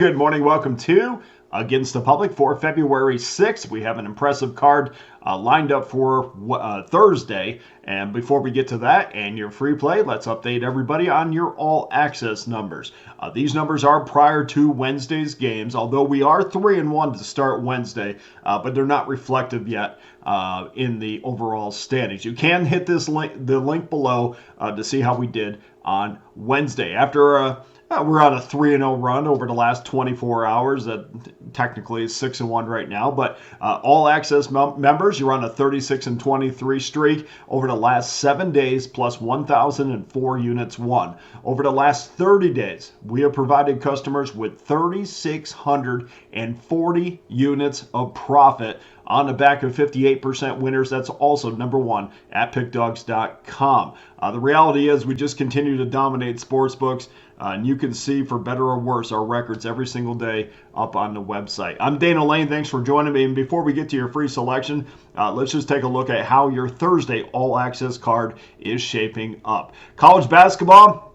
Good morning. Welcome to Against the Public for February 6th. We have an impressive card lined up for Thursday. And before we get to that and your free play, let's update everybody on your all-access numbers. These numbers are prior to Wednesday's games, although we are 3-1 to start Wednesday, but they're not reflective yet in the overall standings. You can hit the link below to see how we did on Wednesday. After we're on a 3-0 run over the last 24 hours. That technically is 6-1 right now. But all access members, you're on a 36-23 streak over the last 7 days, plus 1,004 units won. Over the last 30 days, we have provided customers with 3,640 units of profit on the back of 58% winners. That's also number one at Pickdawgz.com. The reality is we just continue to dominate sportsbooks. And you can see, for better or worse, our records every single day up on the website. I'm Dana Lane. Thanks for joining me. And before we get to your free selection, let's just take a look at how your Thursday all-access card is shaping up. College basketball,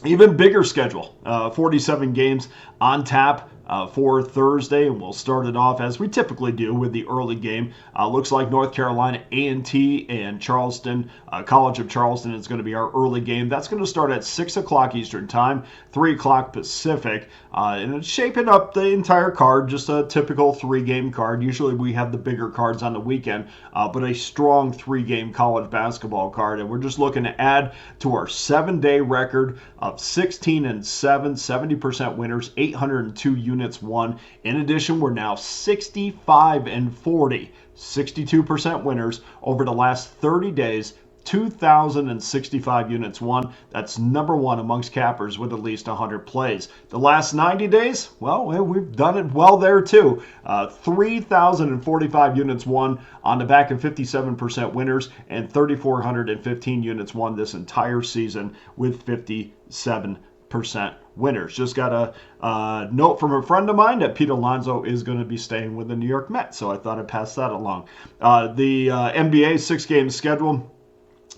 even bigger schedule. 47 games on tap for Thursday, and we'll start it off as we typically do with the early game. Looks like North Carolina A&T and Charleston, College of Charleston is going to be our early game. That's going to start at 6 o'clock Eastern Time, 3 o'clock Pacific, and it's shaping up the entire card, just a typical 3-game card. Usually we have the bigger cards on the weekend, but a strong 3-game college basketball card, and we're just looking to add to our 7-day record of 16-7, 70% winners, 802 units won. In addition, we're now 65-40, 62% winners over the last 30 days, 2,065 units won. That's number one amongst cappers with at least 100 plays. The last 90 days, well, we've done it well there too. 3,045 units won on the back of 57% winners, and 3,415 units won this entire season with 57% winners. Just got a note from a friend of mine that Pete Alonso is going to be staying with the New York Mets, so I thought I'd pass that along. The NBA 6-game schedule,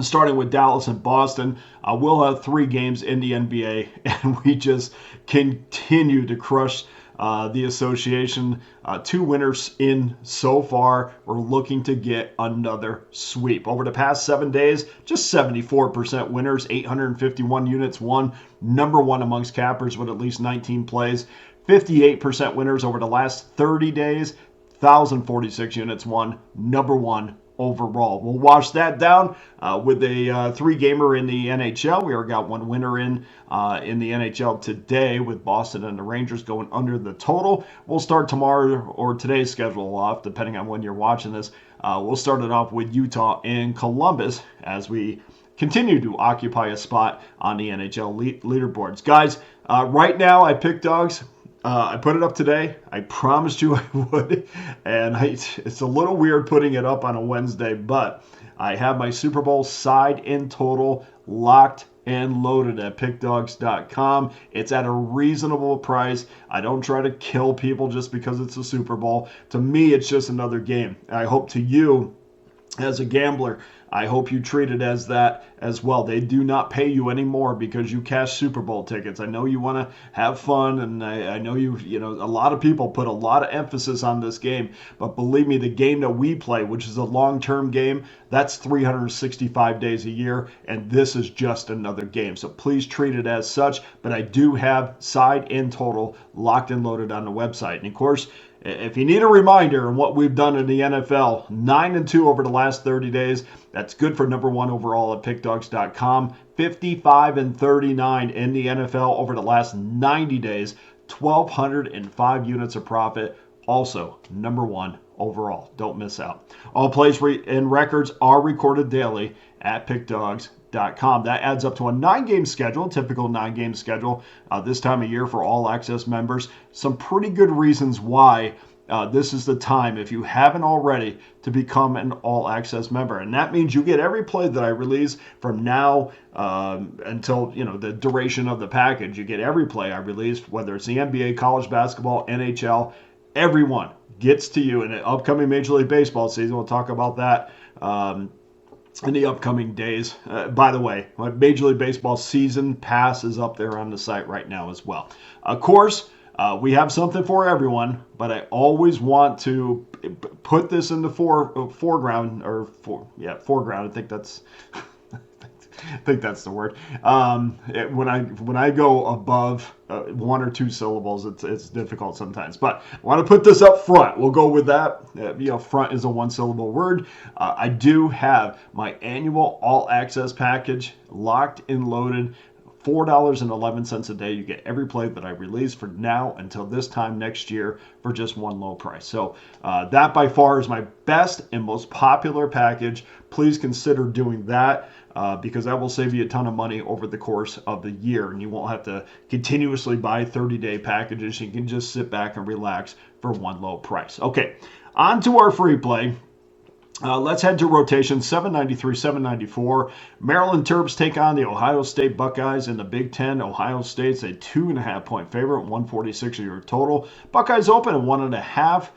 starting with Dallas and Boston. We'll have 3 games in the NBA, and we just continue to crush the association. 2 winners in so far. We're looking to get another sweep. Over the past 7 days, just 74% winners, 851 units won. Number one amongst cappers with at least 19 plays. 58% winners over the last 30 days, 1,046 units won. Number one overall. We'll wash that down with a 3-gamer in the NHL. We already got 1 winner in the NHL today, with Boston and the Rangers going under the total. We'll start tomorrow or today's schedule off, depending on when you're watching this. We'll start it off with Utah and Columbus as we continue to occupy a spot on the NHL leaderboards. Guys, right now at Pick Dawgz, I put it up today. I promised you I would. And it's a little weird putting it up on a Wednesday, but I have my Super Bowl side in total locked and loaded at Pickdawgz.com. It's at a reasonable price. I don't try to kill people just because it's a Super Bowl. To me, it's just another game. I hope to you, as a gambler, I hope you treat it as that as well. They do not pay you anymore because you cash Super Bowl tickets. I know you want to have fun, and I know you know, a lot of people put a lot of emphasis on this game, but believe me, the game that we play, which is a long-term game, that's 365 days a year, and this is just another game. So please treat it as such, but I do have side and total locked and loaded on the website. And of course, if you need a reminder on what we've done in the NFL, 9-2 over the last 30 days. That's good for number one overall at Pickdawgz.com. 55-39 in the NFL over the last 90 days. 1,205 units of profit. Also, number one overall. Don't miss out. All plays and records are recorded daily at Pickdawgz.com. That adds up to a 9-game schedule, typical 9-game schedule this time of year for all access members. Some pretty good reasons why this is the time, if you haven't already, to become an all-access member. And that means you get every play that I release from now until the duration of the package. You get every play I released, whether it's the NBA, college basketball, NHL. Everyone gets to you in the upcoming Major League Baseball season. We'll talk about that in the upcoming days. By the way, my Major League Baseball season pass is up there on the site right now as well. Of course, We have something for everyone, but I always want to put this in the foreground foreground. I think that's the word. When I go above one or two syllables, it's difficult sometimes. But I want to put this up front. We'll go with that. Front is a one-syllable word. I do have my annual all access package locked and loaded. $4.11 a day. You get every play that I release for now until this time next year for just one low price. So that by far is my best and most popular package. Please consider doing that. Because that will save you a ton of money over the course of the year, and you won't have to continuously buy 30-day packages. You can just sit back and relax for one low price. Okay, on to our free play. Let's head to rotation 793, 794. Maryland Terps take on the Ohio State Buckeyes in the Big Ten. Ohio State's a 2.5-point favorite, 146 your total. Buckeyes open at 1.5.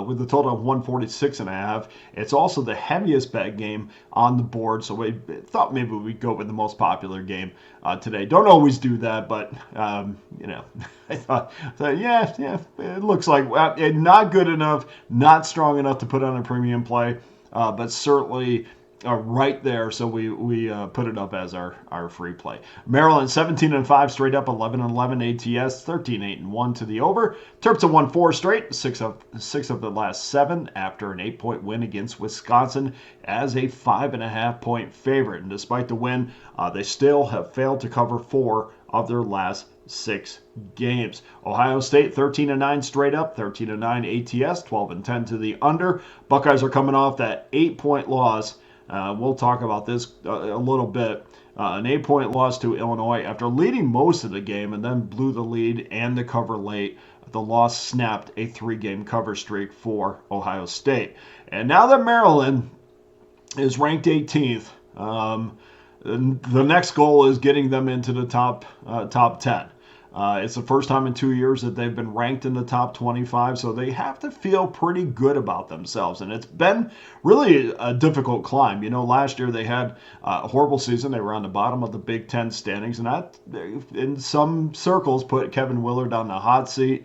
With a total of 146.5. It's also the heaviest bet game on the board, so we thought maybe we'd go with the most popular game today. Don't always do that, but I thought it looks like not good enough, not strong enough to put on a premium play, but certainly right there, so we put it up as our free play. Maryland 17-5 straight up, 11-11 ATS, 13-8-1 to the over. Terps have won 4 straight, six of the last 7 after an 8-point win against Wisconsin as a 5.5-point favorite. And despite the win, they still have failed to cover 4 of their last 6 games. Ohio State 13-9 straight up, 13-9 ATS, 12-10 to the under. Buckeyes are coming off that 8-point loss. We'll talk about this a little bit. An 8-point loss to Illinois after leading most of the game and then blew the lead and the cover late. The loss snapped a 3-game cover streak for Ohio State. And now that Maryland is ranked 18th, the next goal is getting them into the top 10. It's the first time in 2 years that they've been ranked in the top 25, so they have to feel pretty good about themselves. And it's been really a difficult climb. Last year they had a horrible season. They were on the bottom of the Big Ten standings, and that, in some circles, put Kevin Willard on the hot seat.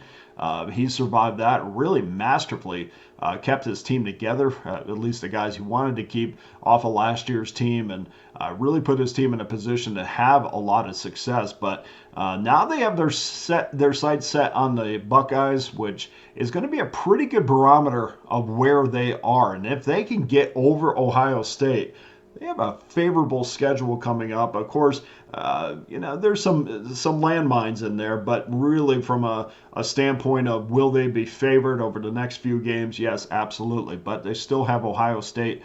He survived that really masterfully, kept his team together, at least the guys he wanted to keep off of last year's team, and really put his team in a position to have a lot of success. But now they have their sights set on the Buckeyes, which is going to be a pretty good barometer of where they are. And if they can get over Ohio State, they have a favorable schedule coming up. Of course, there's some landmines in there, but really from a standpoint of will they be favored over the next few games? Yes, absolutely. But they still have Ohio State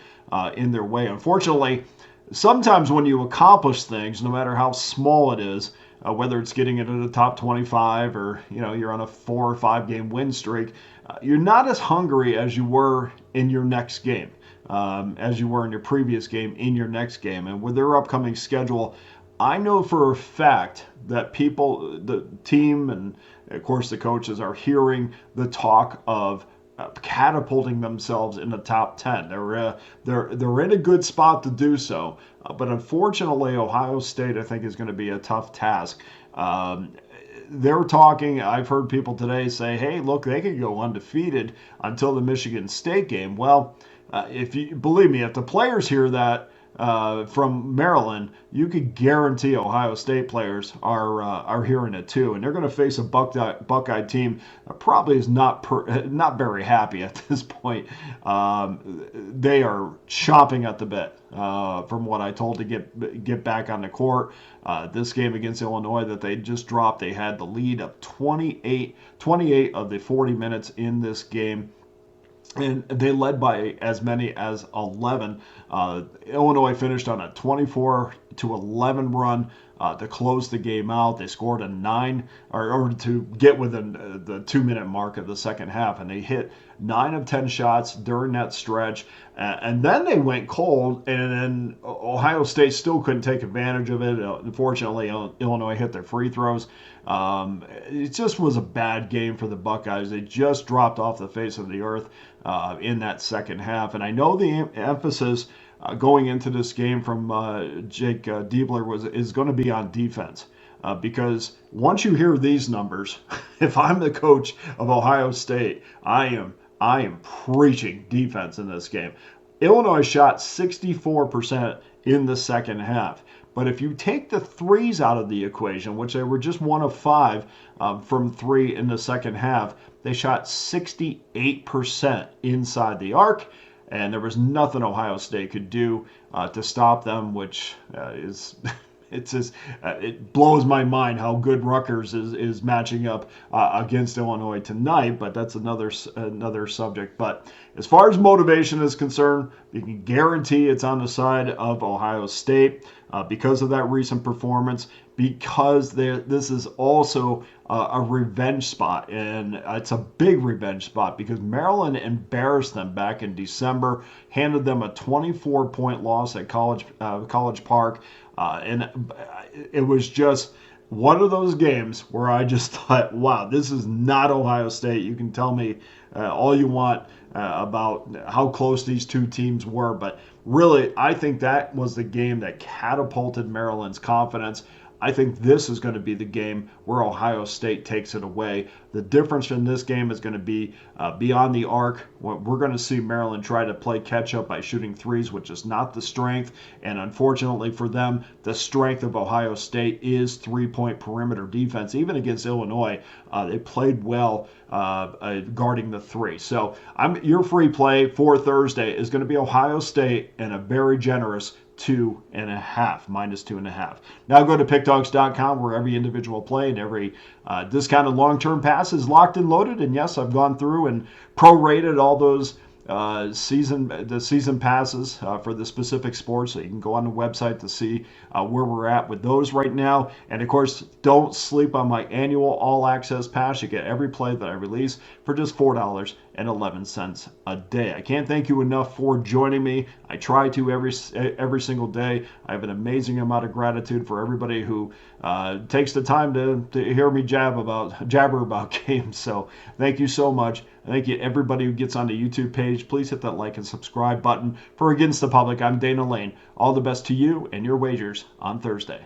in their way. Unfortunately, sometimes when you accomplish things, no matter how small it is, whether it's getting into the top 25 or you're on a 4 or 5 game win streak, you're not as hungry as you were in your next game. As you were in your previous game, in your next game. And with their upcoming schedule, I know for a fact that people, the team, and of course the coaches are hearing the talk of catapulting themselves in the top 10. They're in a good spot to do so. But unfortunately, Ohio State, I think, is going to be a tough task. They're talking, I've heard people today say, hey, look, they could go undefeated until the Michigan State game. Well, if you believe me, if the players hear that from Maryland, you could guarantee Ohio State players are hearing it too, and they're going to face a Buckeye team that probably is not very happy at this point. They are chomping at the bit, from what I told, to get back on the court. This game against Illinois that they just dropped, they had the lead of 28 of the 40 minutes in this game. And they led by as many as 11. Illinois finished on a 24-11 run to close the game out. They scored a 9 or to get within the 2-minute mark of the second half, and they hit 9 of 10 shots during that stretch. And then they went cold, and then Ohio State still couldn't take advantage of it. Unfortunately, Illinois hit their free throws. It just was a bad game for the Buckeyes. They just dropped off the face of the earth in that second half. And I know the emphasis going into this game from Jake Diebler is going to be on defense. because once you hear these numbers, if I'm the coach of Ohio State, I am preaching defense in this game. Illinois shot 64% in the second half. But if you take the threes out of the equation, which they were just 1 of 5 from 3 in the second half, they shot 68% inside the arc, and there was nothing Ohio State could do to stop them, which is it's just it blows my mind how good Rutgers is matching up against Illinois tonight. But that's another subject. But as far as motivation is concerned, you can guarantee it's on the side of Ohio State because of that recent performance. Because this is also a revenge spot, and it's a big revenge spot because Maryland embarrassed them back in December, handed them a 24-point loss at College Park, and it was just one of those games where I just thought, wow, this is not Ohio State. You can tell me all you want about how close these two teams were, but really, I think that was the game that catapulted Maryland's confidence. I think this is going to be the game where Ohio State takes it away. The difference in this game is going to be beyond the arc. We're going to see Maryland try to play catch up by shooting threes, which is not the strength. And unfortunately for them, the strength of Ohio State is three-point perimeter defense. Even against Illinois, they played well guarding the three. So your free play for Thursday is going to be Ohio State and a very generous -2.5. Now go to pickdawgz.com where every individual play and every discounted long-term pass is locked and loaded. And yes, I've gone through and prorated all those season passes for the specific sports, so you can go on the website to see where we're at with those right now. And of course, don't sleep on my annual all-access pass. You get every play that I release for just $4.11 a day. I can't thank you enough for joining me. I try to every single day. I have an amazing amount of gratitude for everybody who takes the time to hear me jabber about games. So thank you so much. Thank you everybody who gets on the YouTube page. Please hit that like and subscribe button. For Against the Public, I'm Dana Lane. All the best to you and your wagers on Thursday.